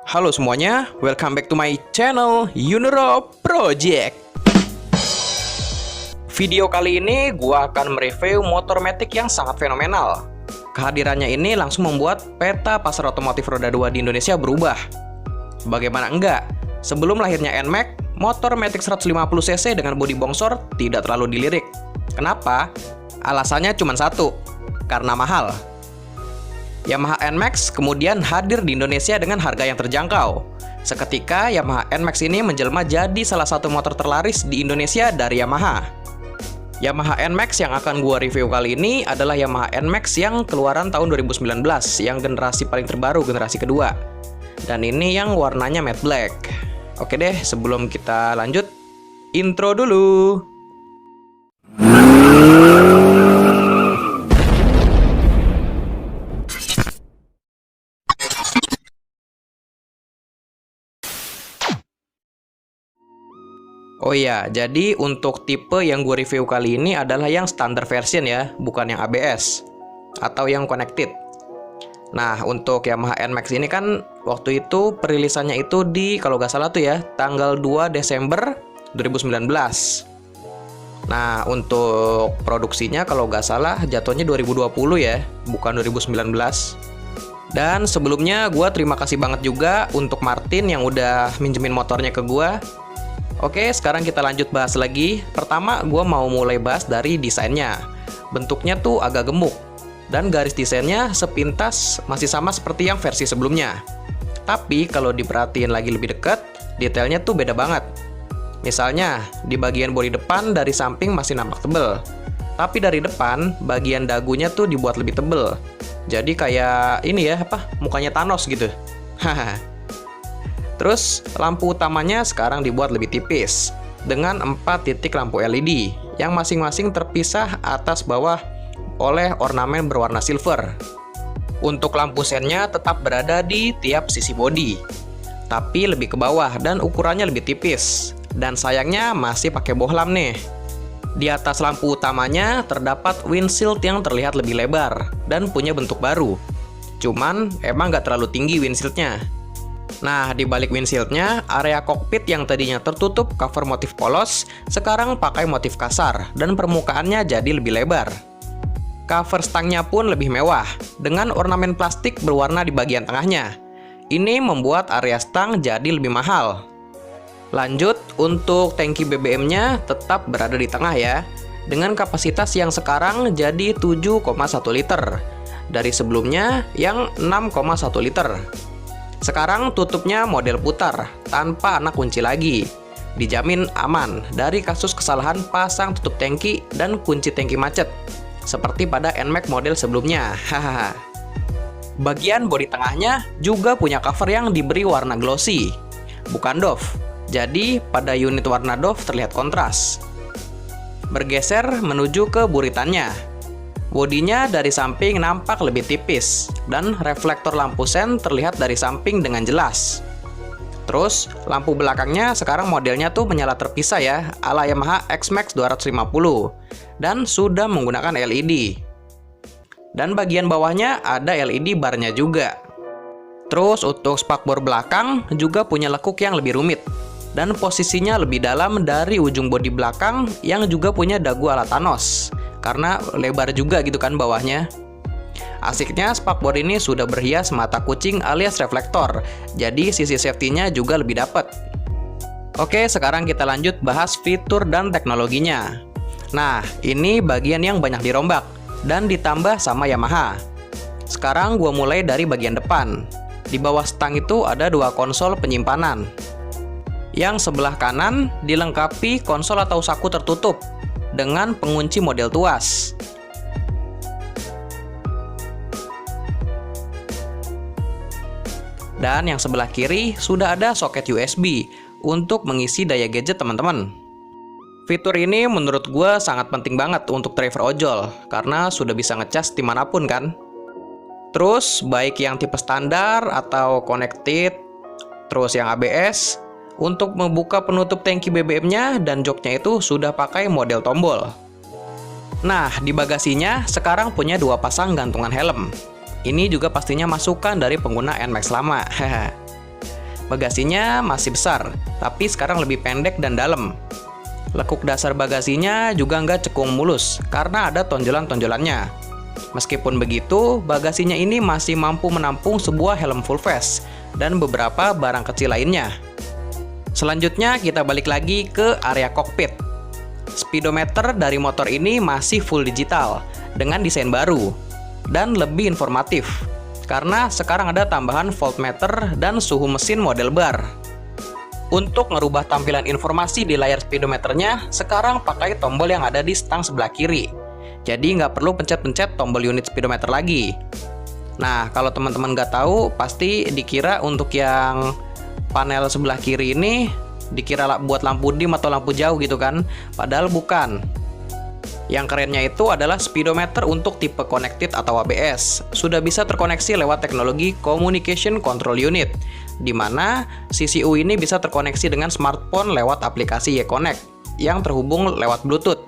Halo semuanya, welcome back to my channel Yunero Project. Video kali ini gua akan mereview motor matic yang sangat fenomenal. Kehadirannya ini langsung membuat peta pasar otomotif roda 2 di Indonesia berubah. Bagaimana enggak? Sebelum lahirnya NMAX, motor matic 150cc dengan bodi bongsor tidak terlalu dilirik. Kenapa? Alasannya cuma satu, karena mahal. Yamaha NMAX kemudian hadir di Indonesia dengan harga yang terjangkau. Seketika Yamaha NMAX ini menjelma jadi salah satu motor terlaris di Indonesia dari Yamaha. Yamaha NMAX yang akan gua review kali ini adalah Yamaha NMAX yang keluaran tahun 2019, yang generasi paling terbaru, generasi kedua. Dan ini yang warnanya matte black. Oke deh, sebelum kita lanjut, intro dulu. Oh iya, jadi untuk tipe yang gue review kali ini adalah yang standar version ya, bukan yang ABS atau yang connected. Nah, untuk Yamaha NMAX ini kan waktu itu perilisannya itu di, kalau nggak salah tuh ya, tanggal 2 Desember 2019. Nah, untuk produksinya kalau nggak salah jatuhnya 2020 ya, bukan 2019. Dan sebelumnya gue terima kasih banget juga untuk Martin yang udah minjemin motornya ke gue. Oke, sekarang kita lanjut bahas lagi. Pertama, gue mau mulai bahas dari desainnya. Bentuknya tuh agak gemuk, dan garis desainnya sepintas masih sama seperti yang versi sebelumnya. Tapi kalau diperhatiin lagi lebih dekat, detailnya tuh beda banget. Misalnya, di bagian bodi depan dari samping masih nampak tebel. Tapi dari depan, bagian dagunya tuh dibuat lebih tebel. Jadi kayak ini ya, mukanya Thanos gitu. Haha. Terus, lampu utamanya sekarang dibuat lebih tipis, dengan 4 titik lampu LED, yang masing-masing terpisah atas bawah oleh ornamen berwarna silver. Untuk lampu sennya tetap berada di tiap sisi bodi, tapi lebih ke bawah dan ukurannya lebih tipis. Dan sayangnya masih pakai bohlam nih. Di atas lampu utamanya terdapat windshield yang terlihat lebih lebar, dan punya bentuk baru. Cuman, emang nggak terlalu tinggi windshieldnya. Nah, di balik windshieldnya, area kokpit yang tadinya tertutup cover motif polos, sekarang pakai motif kasar, dan permukaannya jadi lebih lebar. Cover stangnya pun lebih mewah, dengan ornamen plastik berwarna di bagian tengahnya. Ini membuat area stang jadi lebih mahal. Lanjut, untuk tangki BBM-nya tetap berada di tengah ya, dengan kapasitas yang sekarang jadi 7,1 liter, dari sebelumnya yang 6,1 liter. Sekarang tutupnya model putar, tanpa anak kunci lagi. Dijamin aman dari kasus kesalahan pasang tutup tangki dan kunci tangki macet, seperti pada NMAX model sebelumnya. Hahaha. Bagian bodi tengahnya juga punya cover yang diberi warna glossy, bukan doff. Jadi pada unit warna doff terlihat kontras. Bergeser menuju ke buritannya. Bodinya dari samping nampak lebih tipis, dan reflektor lampu sen terlihat dari samping dengan jelas. Terus, lampu belakangnya sekarang modelnya tuh menyala terpisah ya, ala Yamaha X-Max 250, dan sudah menggunakan LED. Dan bagian bawahnya ada LED barnya juga. Terus, untuk spakbor belakang juga punya lekuk yang lebih rumit, dan posisinya lebih dalam dari ujung bodi belakang yang juga punya dagu ala Thanos. Karena lebar juga gitu kan bawahnya. Asiknya spakbor ini sudah berhias mata kucing alias reflektor, jadi sisi safety-nya juga lebih dapet. Oke, sekarang kita lanjut bahas fitur dan teknologinya. Nah, ini bagian yang banyak dirombak dan ditambah sama Yamaha. Sekarang gua mulai dari bagian depan. Di bawah stang itu ada 2 konsol penyimpanan. Yang sebelah kanan dilengkapi konsol atau saku tertutup dengan pengunci model tuas. Dan yang sebelah kiri sudah ada soket USB untuk mengisi daya gadget teman-teman. Fitur ini menurut gue sangat penting banget untuk driver ojol, karena sudah bisa ngecas dimanapun kan. Terus baik yang tipe standar atau connected, terus yang ABS, untuk membuka penutup tangki BBM-nya dan joknya itu sudah pakai model tombol. Nah, di bagasinya sekarang punya 2 pasang gantungan helm. Ini juga pastinya masukan dari pengguna NMAX lama. Bagasinya masih besar, tapi sekarang lebih pendek dan dalam. Lekuk dasar bagasinya juga nggak cekung mulus, karena ada tonjolan-tonjolannya. Meskipun begitu, bagasinya ini masih mampu menampung sebuah helm full face, dan beberapa barang kecil lainnya. Selanjutnya kita balik lagi ke area kokpit. Speedometer dari motor ini masih full digital, dengan desain baru, dan lebih informatif. Karena sekarang ada tambahan voltmeter dan suhu mesin model bar. Untuk ngerubah tampilan informasi di layar speedometernya, sekarang pakai tombol yang ada di stang sebelah kiri. Jadi nggak perlu pencet-pencet tombol unit speedometer lagi. Nah, kalau teman-teman nggak tahu, pasti dikira untuk yang panel sebelah kiri ini dikira buat lampu dim atau lampu jauh gitu kan. Padahal bukan. Yang kerennya itu adalah speedometer untuk tipe connected atau ABS. Sudah bisa terkoneksi lewat teknologi Communication Control Unit, di mana CCU ini bisa terkoneksi dengan smartphone lewat aplikasi YConnect yang terhubung lewat Bluetooth.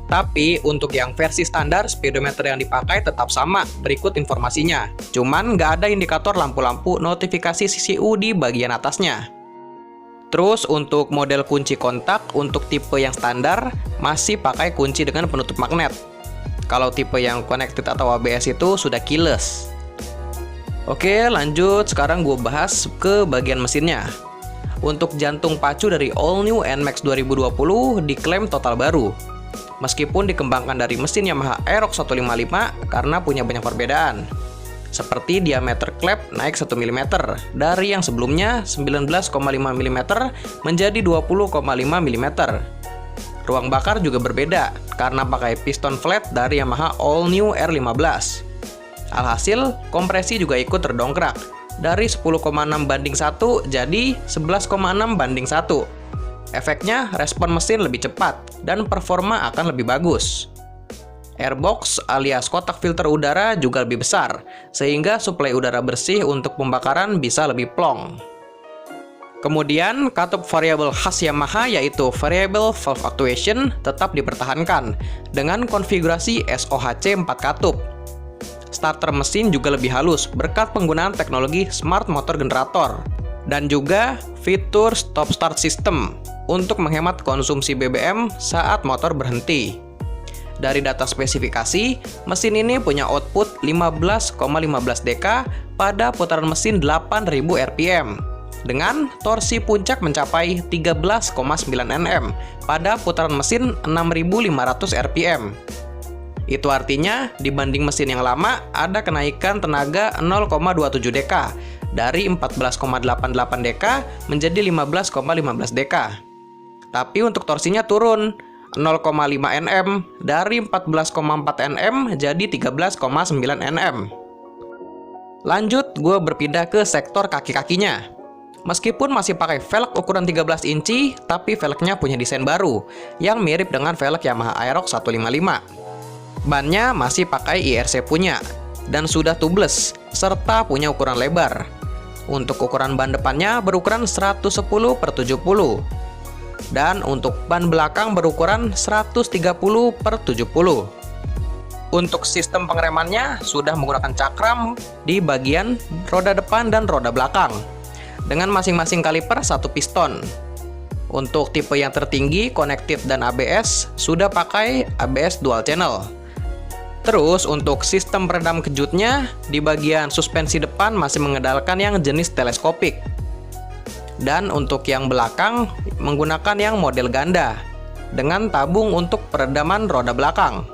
Tapi untuk yang versi standar, speedometer yang dipakai tetap sama, berikut informasinya. Cuman nggak ada indikator lampu-lampu notifikasi CCU di bagian atasnya. Terus untuk model kunci kontak untuk tipe yang standar masih pakai kunci dengan penutup magnet. Kalau tipe yang connected atau ABS itu sudah keyless. Oke, lanjut. Sekarang gue bahas ke bagian mesinnya. Untuk jantung pacu dari All New NMAX 2020 diklaim total baru. Meskipun dikembangkan dari mesin Yamaha Aerox 155 karena punya banyak perbedaan. Seperti diameter klep naik 1 mm dari yang sebelumnya 19,5 mm menjadi 20,5 mm. Ruang bakar juga berbeda karena pakai piston flat dari Yamaha All New R15. Alhasil, kompresi juga ikut terdongkrak dari 10,6:1 jadi 11,6:1. Efeknya, respon mesin lebih cepat dan performa akan lebih bagus. Airbox alias kotak filter udara juga lebih besar, sehingga suplai udara bersih untuk pembakaran bisa lebih plong. Kemudian, katup variabel khas Yamaha yaitu Variable Valve Actuation tetap dipertahankan dengan konfigurasi SOHC 4 katup. Starter mesin juga lebih halus berkat penggunaan teknologi Smart Motor Generator dan juga fitur Stop Start System untuk menghemat konsumsi BBM saat motor berhenti. Dari data spesifikasi, mesin ini punya output 15,15 dk pada putaran mesin 8000 rpm dengan torsi puncak mencapai 13,9 Nm pada putaran mesin 6500 rpm. Itu artinya dibanding mesin yang lama ada kenaikan tenaga 0,27 dk dari 14,88 dk menjadi 15,15 dk. Tapi untuk torsinya turun 0,5 Nm dari 14,4 Nm jadi 13,9 Nm. Lanjut, gue berpindah ke sektor kaki-kakinya. Meskipun masih pakai velg ukuran 13 inci, tapi velgnya punya desain baru yang mirip dengan velg Yamaha Aerox 155. Bannya masih pakai IRC punya dan sudah tubeless serta punya ukuran lebar. Untuk ukuran ban depannya berukuran 110/70. Dan untuk ban belakang berukuran 130/70. Untuk sistem pengeremannya sudah menggunakan cakram di bagian roda depan dan roda belakang dengan masing-masing kaliper satu piston. Untuk tipe yang tertinggi, connected dan ABS sudah pakai ABS dual channel. Terus untuk sistem peredam kejutnya di bagian suspensi depan masih mengandalkan yang jenis teleskopik. Dan untuk yang belakang menggunakan yang model ganda dengan tabung untuk peredaman roda belakang.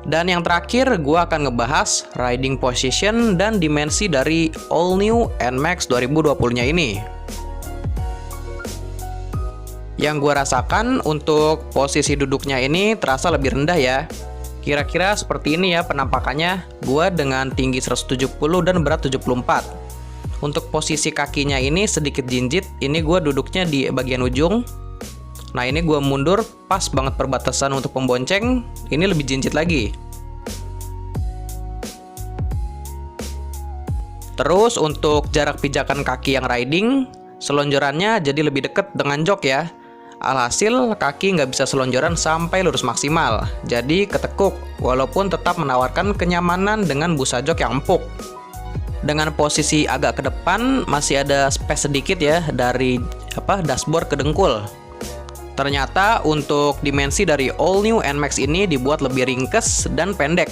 Dan yang terakhir gue akan ngebahas riding position dan dimensi dari All New NMAX 2020-nya ini. Yang gue rasakan untuk posisi duduknya ini terasa lebih rendah ya. Kira-kira seperti ini ya penampakannya. Gue dengan tinggi 170 dan berat 74. Untuk posisi kakinya ini sedikit jinjit, ini gue duduknya di bagian ujung. Nah ini gue mundur pas banget perbatasan untuk pembonceng, ini lebih jinjit lagi. Terus untuk jarak pijakan kaki yang riding, selonjorannya jadi lebih deket dengan jok ya. Alhasil kaki nggak bisa selonjoran sampai lurus maksimal, jadi ketekuk walaupun tetap menawarkan kenyamanan dengan busa jok yang empuk. Dengan posisi agak ke depan, masih ada space sedikit ya dari dashboard ke dengkul. Ternyata untuk dimensi dari all new NMAX ini dibuat lebih ringkes dan pendek.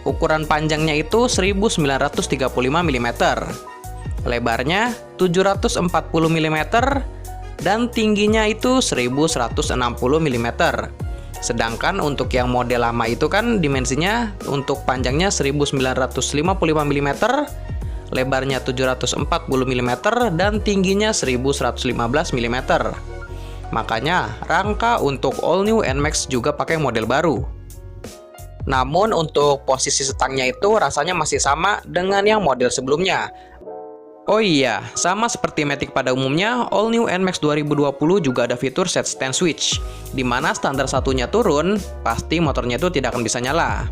Ukuran panjangnya itu 1935 mm, lebarnya 740 mm, dan tingginya itu 1160 mm. Sedangkan untuk yang model lama itu kan dimensinya untuk panjangnya 1955 mm, lebarnya 740 mm, dan tingginya 1115 mm. Makanya rangka untuk all new NMAX juga pakai model baru. Namun untuk posisi stangnya itu rasanya masih sama dengan yang model sebelumnya. Oh iya, sama seperti Matic pada umumnya, all new NMAX 2020 juga ada fitur set stand switch, di mana standar satunya turun, pasti motornya itu tidak akan bisa nyala.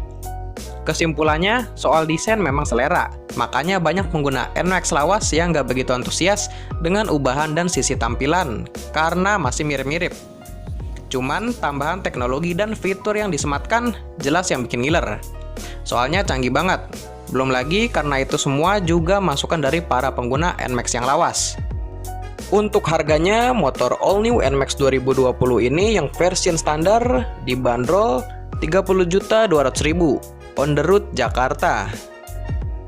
Kesimpulannya, soal desain memang selera, makanya banyak pengguna NMAX lawas yang nggak begitu antusias dengan ubahan dan sisi tampilan, karena masih mirip-mirip. Cuman tambahan teknologi dan fitur yang disematkan jelas yang bikin ngiler. Soalnya canggih banget. Belum lagi karena itu semua juga masukan dari para pengguna NMAX yang lawas. Untuk harganya, motor all new NMAX 2020 ini yang versi standar dibanderol 30.200.000 on the road Jakarta.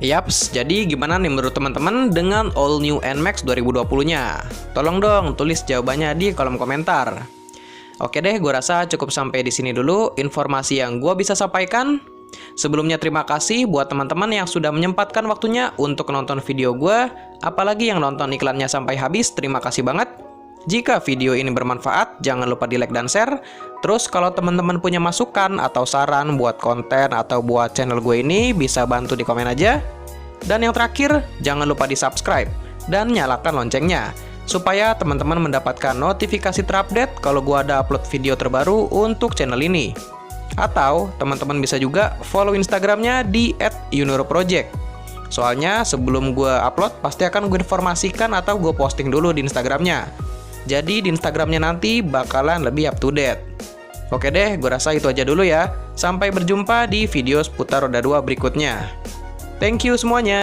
Yaps, jadi gimana nih menurut teman-teman dengan all new NMAX 2020-nya? Tolong dong tulis jawabannya di kolom komentar. Oke deh, gue rasa cukup sampai di sini dulu informasi yang gue bisa sampaikan. Sebelumnya terima kasih buat teman-teman yang sudah menyempatkan waktunya untuk nonton video gue, apalagi yang nonton iklannya sampai habis, terima kasih banget. Jika video ini bermanfaat, jangan lupa di like dan share. Terus kalau teman-teman punya masukan atau saran buat konten atau buat channel gue ini, bisa bantu di komen aja. Dan yang terakhir, jangan lupa di subscribe dan nyalakan loncengnya, supaya teman-teman mendapatkan notifikasi terupdate kalau gue ada upload video terbaru untuk channel ini. Atau teman-teman bisa juga follow Instagramnya di @yunoroproject. Soalnya sebelum gue upload, pasti akan gue informasikan atau gue posting dulu di Instagramnya. Jadi di Instagramnya nanti bakalan lebih up to date. Oke deh, gue rasa itu aja dulu ya. Sampai berjumpa di video seputar roda 2 berikutnya. Thank you semuanya.